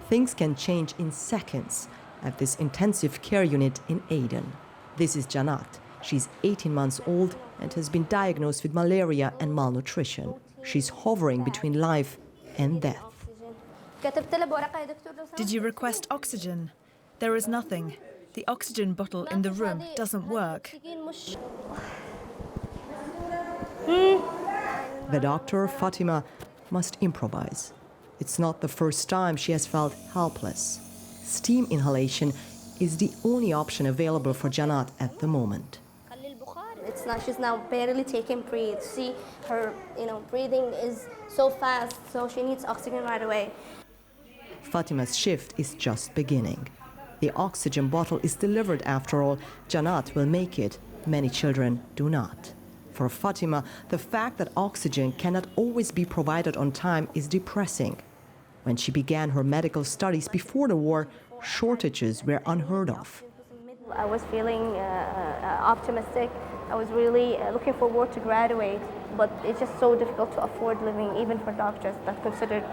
Things can change in seconds at this intensive care unit in Aden. This is Janat. She's 18 months old and has been diagnosed with malaria and malnutrition. She's hovering between life and death. Did you request oxygen? There is nothing. The oxygen bottle in the room doesn't work. The doctor, Fatima, must improvise. It's not the first time she has felt helpless. Steam inhalation is the only option available for Janat at the moment. She's now barely taking breath. See, her breathing is so fast, so she needs oxygen right away. Fatima's shift is just beginning. The oxygen bottle is delivered after all. Janat will make it. Many children do not. For Fatima, the fact that oxygen cannot always be provided on time is depressing. When she began her medical studies before the war, shortages were unheard of. I was feeling optimistic. I was really looking forward to graduate, but it's just so difficult to afford living, even for doctors that considered,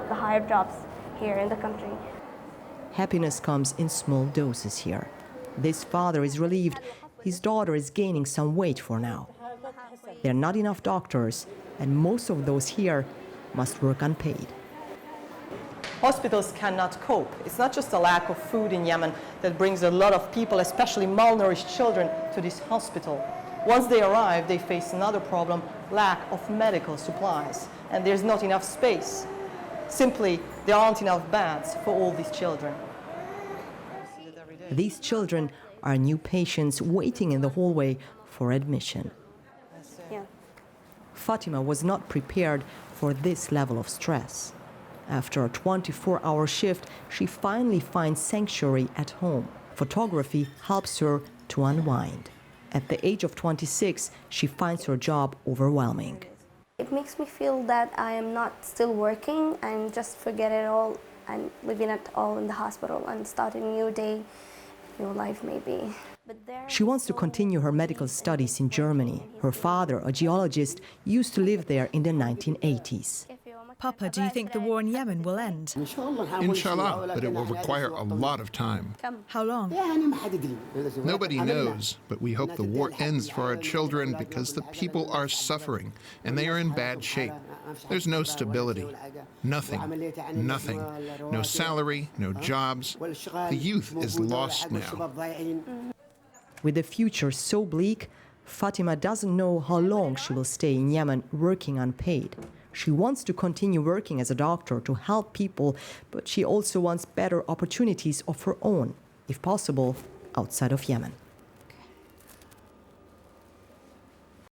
the higher jobs here in the country. Happiness comes in small doses here. This father is relieved his daughter is gaining some weight for now. There are not enough doctors, and most of those here must work unpaid. Hospitals cannot cope. It's not just a lack of food in Yemen that brings a lot of people, especially malnourished children, to this hospital. Once they arrive, they face another problem, lack of medical supplies. And there's not enough space. Simply, there aren't enough beds for all these children. These children are new patients waiting in the hallway for admission. Yeah. Fatima was not prepared for this level of stress. After a 24-hour shift, she finally finds sanctuary at home. Photography helps her to unwind. At the age of 26, she finds her job overwhelming. It makes me feel that I am not still working and just forget it all and living it all in the hospital and start a new day, new life maybe. She wants to continue her medical studies in Germany. Her father, a geologist, used to live there in the 1980s. Papa, do you think the war in Yemen will end? Inshallah, but it will require a lot of time. How long? Nobody knows, but we hope the war ends for our children because the people are suffering and they are in bad shape. There's no stability. Nothing. No salary, no jobs. The youth is lost now. With the future so bleak, Fatima doesn't know how long she will stay in Yemen working unpaid. She wants to continue working as a doctor to help people, but she also wants better opportunities of her own, if possible, outside of Yemen.